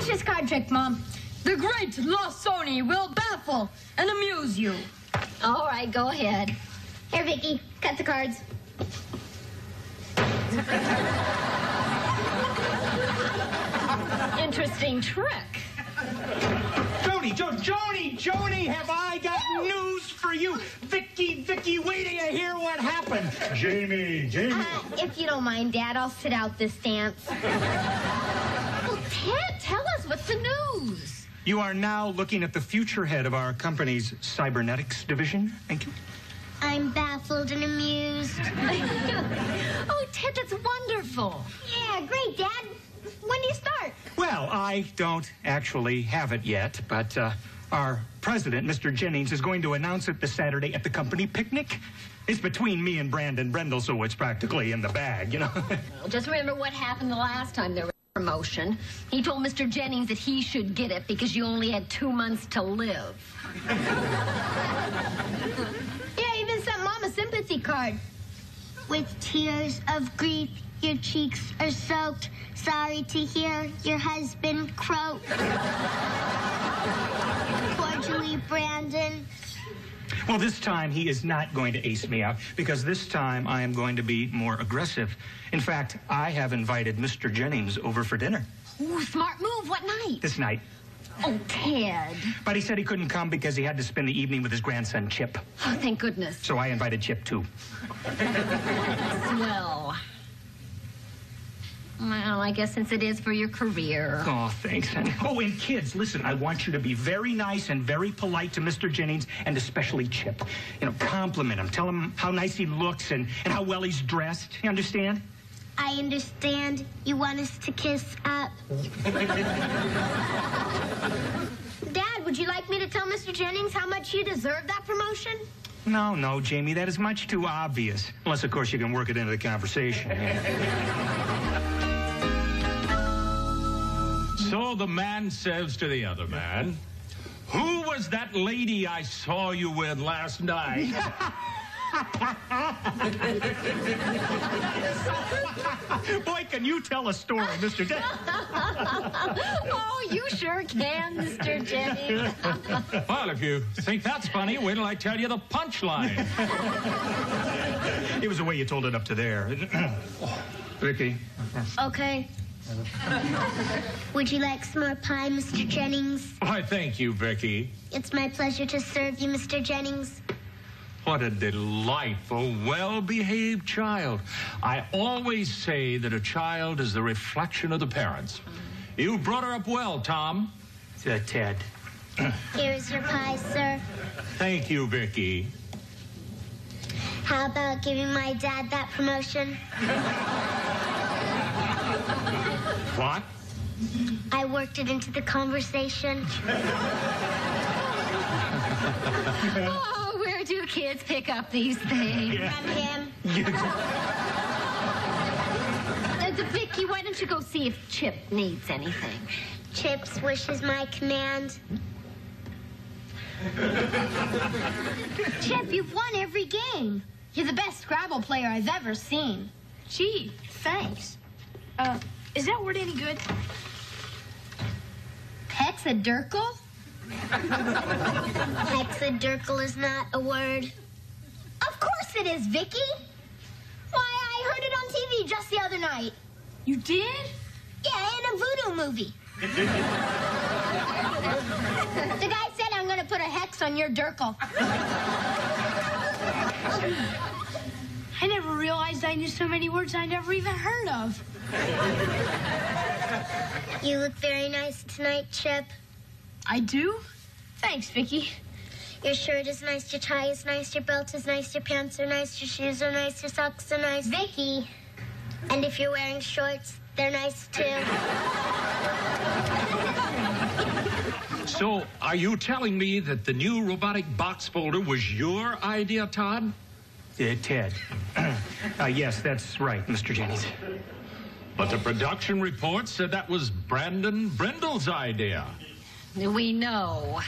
Watch this card trick, Mom. The great Lost Sony will baffle and amuse you. All right, go ahead. Here, Vicky, cut the cards. Interesting trick. Joni, have I got news for you? Vicky, wait till you hear what happened. Jamie. If you don't mind, Dad, I'll sit out this dance. Well, Ted, tell us, what's the news? You are now looking at the future head of our company's cybernetics division. Thank you. I'm baffled and amused. Oh, Ted, that's wonderful. Yeah, great, Dad. When do you start? Well, I don't actually have it yet, but our president, Mr. Jennings, is going to announce it this Saturday at the company picnic. It's between me and Brandon Brendel, so it's practically in the bag, you know. Well, just remember what happened the last time there was a promotion. He told Mr. Jennings that he should get it because you only had 2 months to live. Yeah, even sent Mom a sympathy card. With tears of grief, your cheeks are soaked. Sorry to hear your husband croak. Cordially, Brandon. Well, this time he is not going to ace me out because this time I am going to be more aggressive. In fact, I have invited Mr. Jennings over for dinner. Ooh, smart move. What night? This night. Oh, Ted. But he said he couldn't come because he had to spend the evening with his grandson, Chip. Oh, thank goodness. So I invited Chip, too. Swell. Well, I guess since it is for your career. Oh, thanks, honey. Oh, and kids, listen, I want you to be very nice and very polite to Mr. Jennings, and especially Chip. You know, compliment him. Tell him how nice he looks and how well he's dressed. You understand? I understand you want us to kiss up. Dad, would you like me to tell Mr. Jennings how much you deserve that promotion? No, Jamie, that is much too obvious. Unless, of course, you can work it into the conversation. So the man says to the other man, "Who was that lady I saw you with last night?" Boy, can you tell a story, Mr. Jennings. Oh, you sure can, Mr. Jennings. Well, if you think that's funny, wait till I tell you the punchline. It was the way you told it up to there. Vicky. Okay. Would you like some more pie, Mr. Jennings? Why, thank you, Vicky. It's my pleasure to serve you, Mr. Jennings. What a delightful, well-behaved child. I always say that a child is the reflection of the parents. You brought her up well, Tom. Ted. Here's your pie, sir. Thank you, Vicky. How about giving my dad that promotion? What? I worked it into the conversation. Oh, where do kids pick up these things? From him. Vicky, why don't you go see if Chip needs anything? Chip's wish is my command. Chip, you've won every game. You're the best Scrabble player I've ever seen. Gee, thanks. Is that word any good? Hexadurkle? Hexadurkle is not a word. Of course it is, Vicky. Why, I heard it on TV just the other night. You did? Yeah, in a voodoo movie. The guy said I'm going to put a hex on your Durkle. I never realized I knew so many words I never even heard of. You look very nice tonight, Chip. I do? Thanks, Vicky. Your shirt is nice, your tie is nice, your belt is nice, your pants are nice, your shoes are nice, your socks are nice. Vicky. And if you're wearing shorts, they're nice too. So, are you telling me that the new robotic box folder was your idea, Todd? Ted. Yes, that's right, Mr. Jennings. But the production report said that was Brandon Brendel's idea. We know.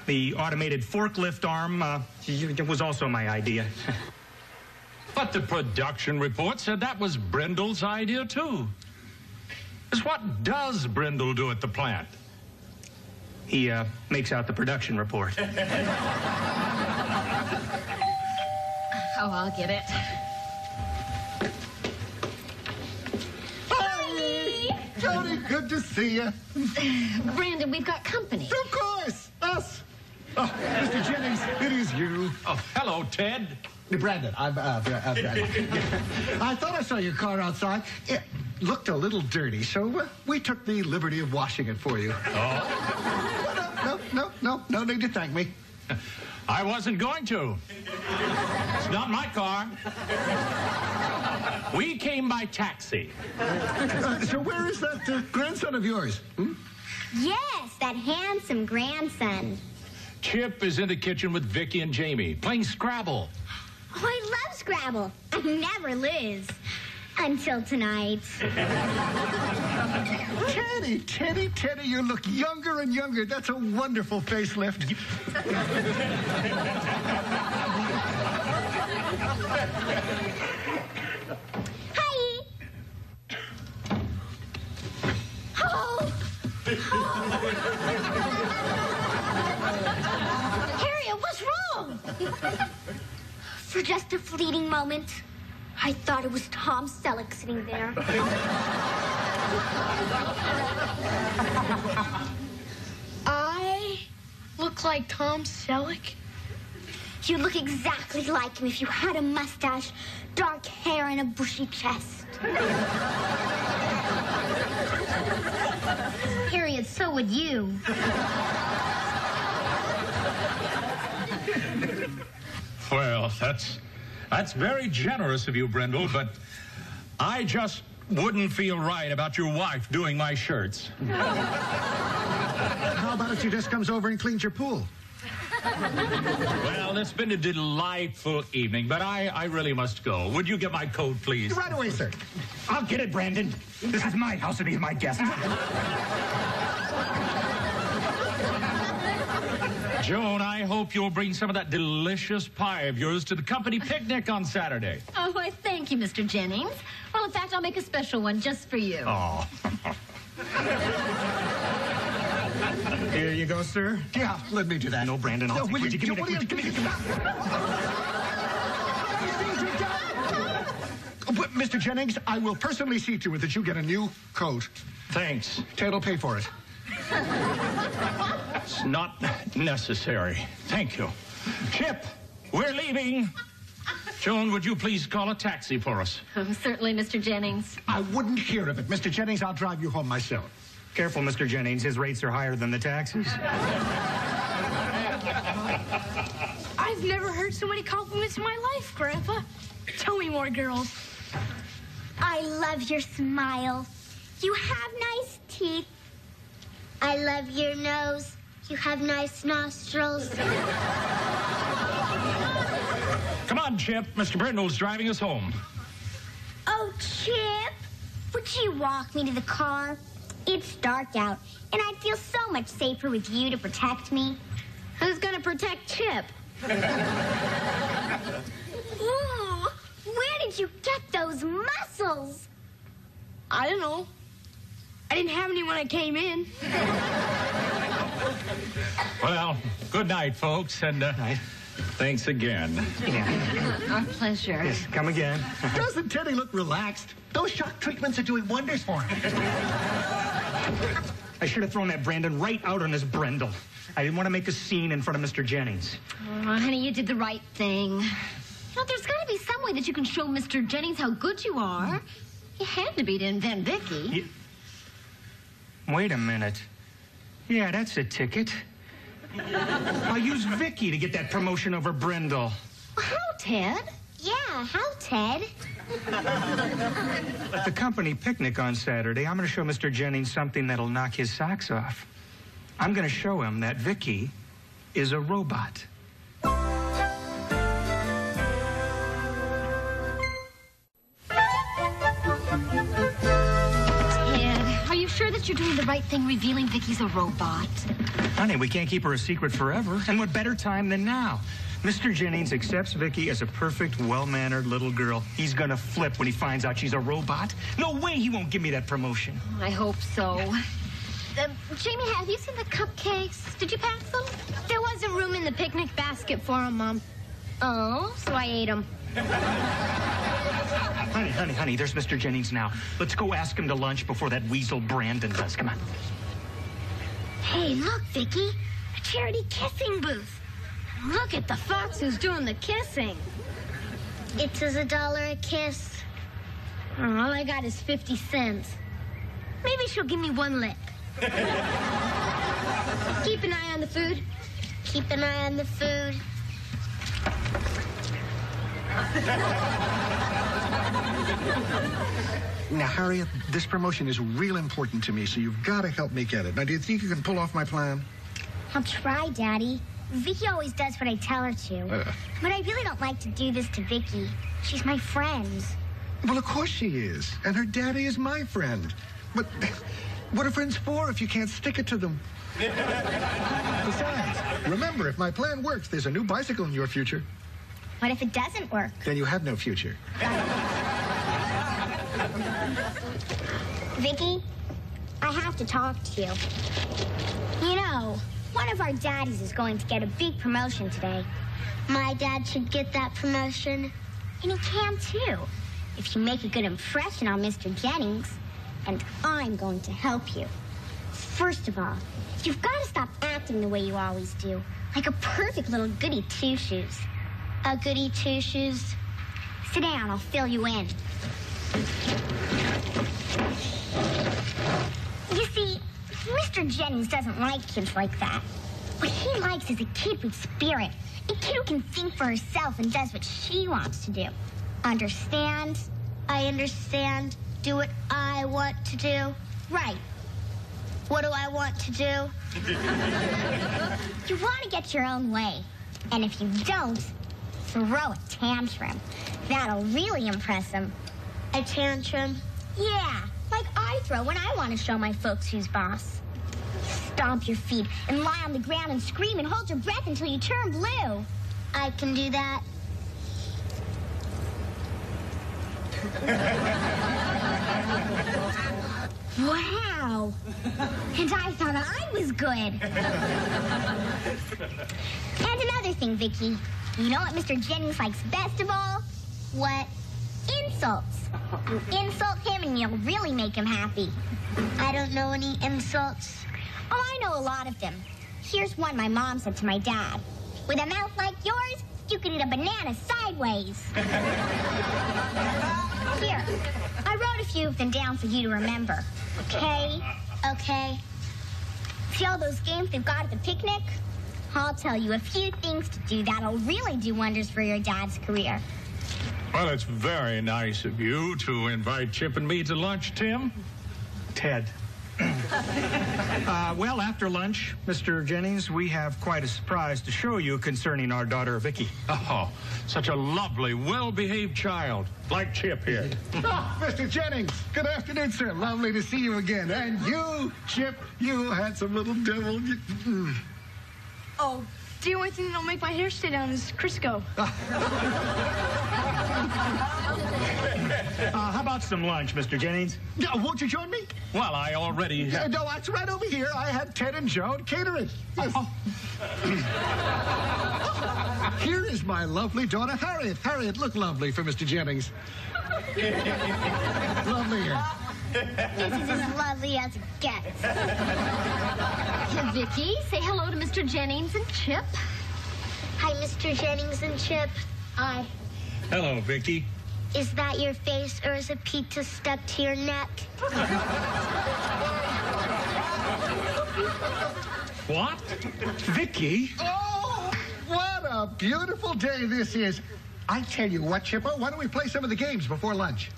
The automated forklift arm was also my idea. But the production report said that was Brendel's idea, too. What does Brendel do at the plant? He makes out the production report. Oh, I'll get it. Hi! Jody, good to see you. Brandon, we've got company. Of course, us. Oh, Mr. Jennings, it is you. Oh, hello, Ted. Brandon, Brandon. I thought I saw your car outside. It looked a little dirty, so we took the liberty of washing it for you. Oh. No need to thank me. I wasn't going to. It's not my car. We came by taxi. So where is that grandson of yours? Yes, that handsome grandson. Chip is in the kitchen with Vicky and Jamie, playing Scrabble. Oh, I love Scrabble. I never lose. Until tonight. Teddy, you look younger and younger. That's a wonderful facelift. Hi. Oh. Harriet, what's wrong? For just a fleeting moment, I thought it was Tom Selleck sitting there. I look like Tom Selleck? You look exactly like him if you had a mustache, dark hair, and a bushy chest. Harriet, so would you. Well, that's very generous of you, Brindle, but I just wouldn't feel right about your wife doing my shirts. How about if she just comes over and cleans your pool? Well, it's been a delightful evening, but I really must go. Would you get my coat, please? Right away, sir. I'll get it, Brandon. This is my house and he's my guest. Joan, I hope you'll bring some of that delicious pie of yours to the company picnic on Saturday. Oh, why, thank you, Mr. Jennings. Well, in fact, I'll make a special one just for you. Oh. Here you go, sir. Yeah, let me do that. No, Brandon, I'll will you give me what the are you- give me the Mr. Jennings, I will personally see to it that you get a new coat. Thanks. Ted will pay for it. It's not necessary. Thank you. Chip, we're leaving. Joan, would you please call a taxi for us? Oh, certainly, Mr. Jennings. I wouldn't hear of it. Mr. Jennings, I'll drive you home myself. Careful, Mr. Jennings. His rates are higher than the taxis. I've never heard so many compliments in my life, Grandpa. Tell me more, girls. I love your smile. You have nice teeth. I love your nose. You have nice nostrils. Come on, Chip. Mr. Brindle's driving us home. Oh, Chip, would you walk me to the car? It's dark out, and I'd feel so much safer with you to protect me. Who's gonna protect Chip? Whoa, where did you get those muscles? I don't know. I didn't have any when I came in. Well, good night, folks, and thanks again. Yeah. Our pleasure. Yes, come again. Doesn't Teddy look relaxed? Those shock treatments are doing wonders for him. I should have thrown that Brandon right out on his Brindle. I didn't want to make a scene in front of Mr. Jennings. Oh, honey, you did the right thing. You know, there's got to be some way that you can show Mr. Jennings how good you are. You had to be to invent Vicky. Wait a minute. Yeah, that's a ticket. I'll use Vicky to get that promotion over Brindle. How, Ted? Yeah, how, Ted? At the company picnic on Saturday, I'm going to show Mr. Jennings something that'll knock his socks off. I'm going to show him that Vicky is a robot. Ted, are you sure that you're doing the right thing revealing Vicky's a robot? Honey, we can't keep her a secret forever. And what better time than now? Mr. Jennings accepts Vicky as a perfect, well-mannered little girl. He's gonna flip when he finds out she's a robot. No way he won't give me that promotion. I hope so. Jamie, have you seen the cupcakes? Did you pack them? There wasn't room in the picnic basket for them, Mom. Oh, So I ate them. Honey, there's Mr. Jennings now. Let's go ask him to lunch before that weasel Brandon does. Come on. Hey, look, Vicky. A charity kissing booth. Look at the fox who's doing the kissing. It's $1 a kiss. Oh, all I got is 50 cents. Maybe she'll give me one lick. Keep an eye on the food. Keep an eye on the food. Now, Harriet, this promotion is real important to me, so you've got to help me get it. Now, do you think you can pull off my plan? I'll try, Daddy. Vicky always does what I tell her to. But I really don't like to do this to Vicky. She's my friend. Well, of course she is. And her daddy is my friend. But what are friends for if you can't stick it to them? Besides, remember, if my plan works, there's a new bicycle in your future. What if it doesn't work? Then you have no future. Vicky, I have to talk to you. You know, one of our daddies is going to get a big promotion today. My dad should get that promotion. And he can, too, if you make a good impression on Mr. Jennings. And I'm going to help you. First of all, you've got to stop acting the way you always do. Like a perfect little goody two-shoes. A goody two-shoes? Sit down, I'll fill you in. You see, Mr. Jennings doesn't like kids like that. What he likes is a kid with spirit. A kid who can think for herself and does what she wants to do. Understand? I understand. Do what I want to do. Right. What do I want to do? You want to get your own way. And if you don't, throw a tantrum. That'll really impress him. A tantrum? Yeah, like I throw when I want to show my folks who's boss. Stomp your feet and lie on the ground and scream and hold your breath until you turn blue. I can do that. Wow. And I thought I was good. And another thing, Vicky. You know what Mr. Jennings likes best of all? What? Insults. You insult him and you'll really make him happy. I don't know any insults. Oh, I know a lot of them. Here's one my mom said to my dad. With a mouth like yours, you could eat a banana sideways. Here, I wrote a few of them down for you to remember. Okay? Okay. See all those games they've got at the picnic? I'll tell you a few things to do that'll really do wonders for your dad's career. Well, it's very nice of you to invite Chip and me to lunch, Tim. Ted. Well, after lunch, Mr. Jennings, we have quite a surprise to show you concerning our daughter, Vicky. Oh, such a lovely, well-behaved child, like Chip here. Oh, Mr. Jennings. Good afternoon, sir. Lovely to see you again. And you, Chip, you handsome little devil. Oh, the only thing that'll make my hair stay down is Crisco. How about some lunch, Mr. Jennings? Won't you join me? Well, I already have... No, it's right over here. I had Ted and Joan catering. Yes. Here is my lovely daughter, Harriet. Harriet, look lovely for Mr. Jennings. Lovely here. This is as lovely as it gets. Vicky, say hello to Mr. Jennings and Chip. Hi, Mr. Jennings and Chip. Hi. Hello, Vicky. Is that your face or is a pizza stuck to your neck? What? Vicky? Oh, what a beautiful day this is. I tell you what, Chippo, why don't we play some of the games before lunch?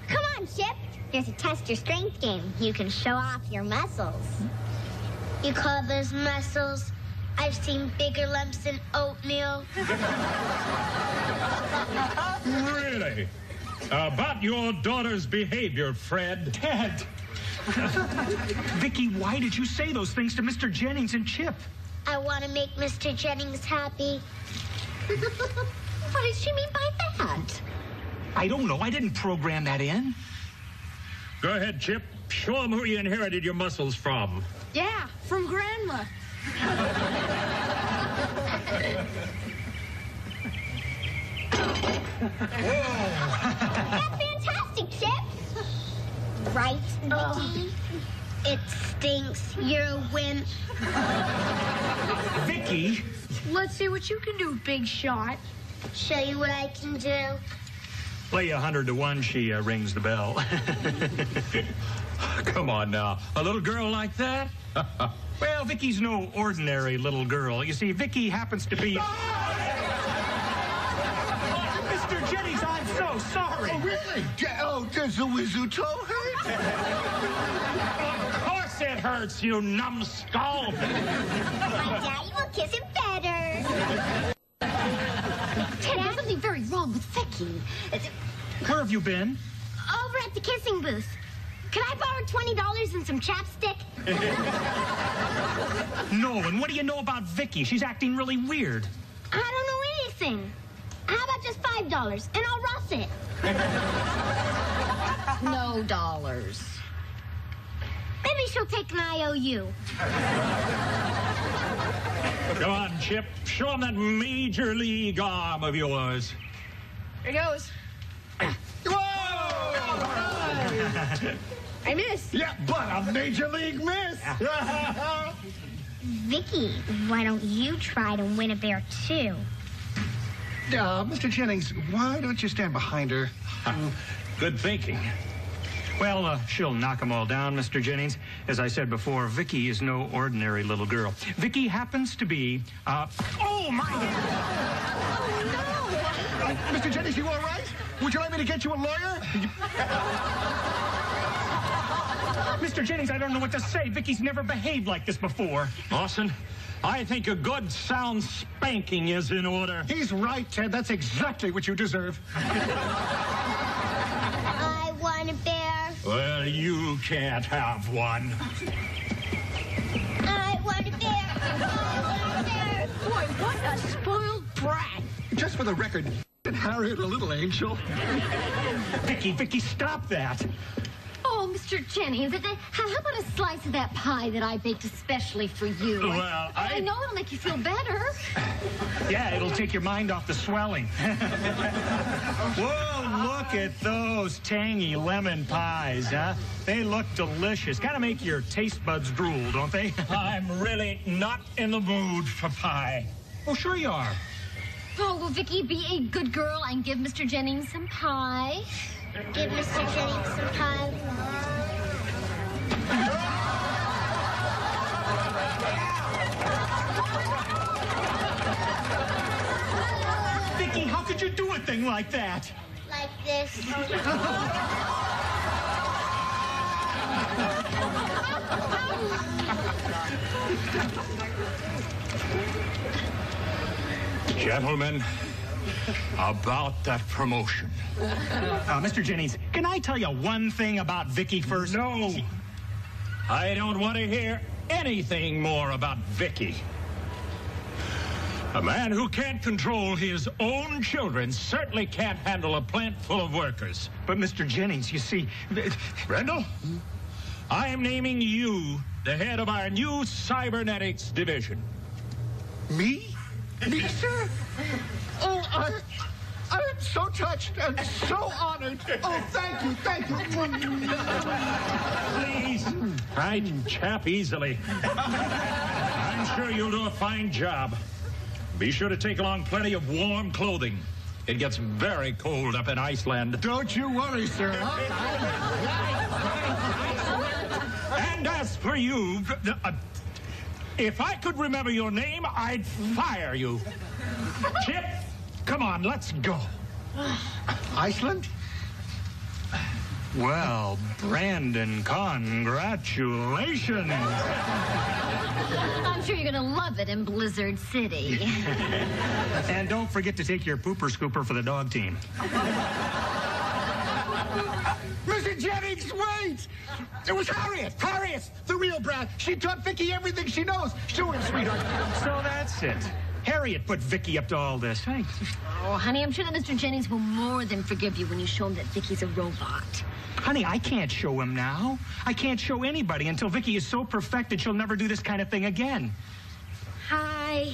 Come on, Chip. There's a test your strength game. You can show off your muscles. You call those muscles? I've seen bigger lumps than oatmeal. Really? About your daughter's behavior, Fred. Ted! Vicky, why did you say those things to Mr. Jennings and Chip? I want to make Mr. Jennings happy. What did she mean by that? I don't know. I didn't program that in. Go ahead, Chip. show him who you inherited your muscles from. Yeah, from Grandma. That's fantastic, Chip. Right, Vicky? It stinks. You're a wimp. Vicky? Let's see what you can do, big shot. Show you what I can do. Play 100 to 1, she rings the bell. Come on now. A little girl like that? Well, Vicky's no ordinary little girl. You see, Vicky happens to be... Mr. Jennings, I'm so sorry. Oh, really? Does the Wizuto hurt? Of course it hurts, you numbskull. My daddy will kiss it better. Ted, there's something very wrong with Vicky. Where have you been? Over at the kissing booth. Can I borrow $20 and some chapstick? No, and what do you know about Vicky? She's acting really weird. I don't know anything. How about just $5 and I'll Ross it? No dollars. Maybe she'll take an IOU. Come on, Chip. Show him that major league arm of yours. Here goes. I missed. Yeah, but a major league miss. Vicky, why don't you try to win a bear too? Mr. Jennings, why don't you stand behind her? Good thinking. Well, she'll knock them all down, Mr. Jennings. As I said before, Vicky is no ordinary little girl. Vicky happens to be, oh, my... Mr. Jennings, you all right? Would you like me to get you a lawyer? Mr. Jennings, I don't know what to say. Vicky's never behaved like this before. Austin, I think a good, sound spanking is in order. He's right, Ted. That's exactly what you deserve. I want a bear. Well, you can't have one. I want a bear. I want a bear. Boy, what a spoiled brat. Just for the record, Harriet, a little angel. Vicky, stop that. Oh, Mr. Jennings, how about a slice of that pie that I baked especially for you? Well, I know it'll make you feel better. Yeah, it'll take your mind off the swelling. Whoa, look at those tangy lemon pies, huh? They look delicious. Gotta make your taste buds drool, don't they? I'm really not in the mood for pie. Oh, sure you are. Oh, will Vicky be a good girl and give Mr. Jennings some pie? Give Mr. Jennings some pie. Vicky, how could you do a thing like that? Like this. Gentlemen, about that promotion. Mr. Jennings, can I tell you one thing about Vicky first? No. I don't want to hear anything more about Vicky. A man who can't control his own children certainly can't handle a plant full of workers. But, Mr. Jennings, you see... Brendel, I am naming you the head of our new cybernetics division. Me? Me, sir? Oh, I am so touched and so honored. Oh, thank you. Please, right, chap easily. I'm sure you'll do a fine job. Be sure to take along plenty of warm clothing. It gets very cold up in Iceland. Don't you worry, sir. And as for you, if I could remember your name, I'd fire you. Chip, come on, let's go. Iceland? Well, Brandon, congratulations. I'm sure you're going to love it in Blizzard City. And don't forget to take your pooper scooper for the dog team. Mr. Jennings, wait! It was Harriet, the real brat. She taught Vicky everything she knows. Show him, sweetheart. So that's it. Harriet put Vicky up to all this. Oh, honey, I'm sure that Mr. Jennings will more than forgive you when you show him that Vicky's a robot. Honey, I can't show him now. I can't show anybody until Vicky is so perfected she'll never do this kind of thing again. Hi.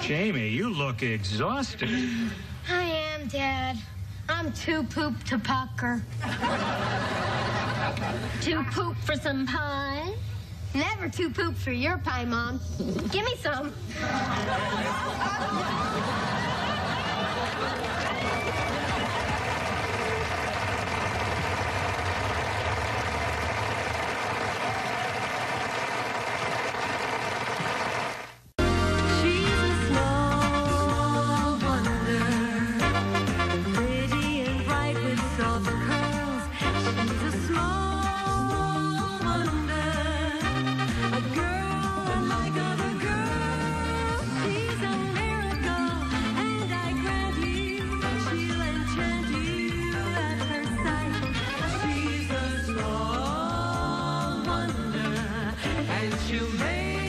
Jamie, you look exhausted. I am, Dad. I'm too pooped to pucker. To poop for some pie? Never too pooped for your pie, Mom. Give me some. You made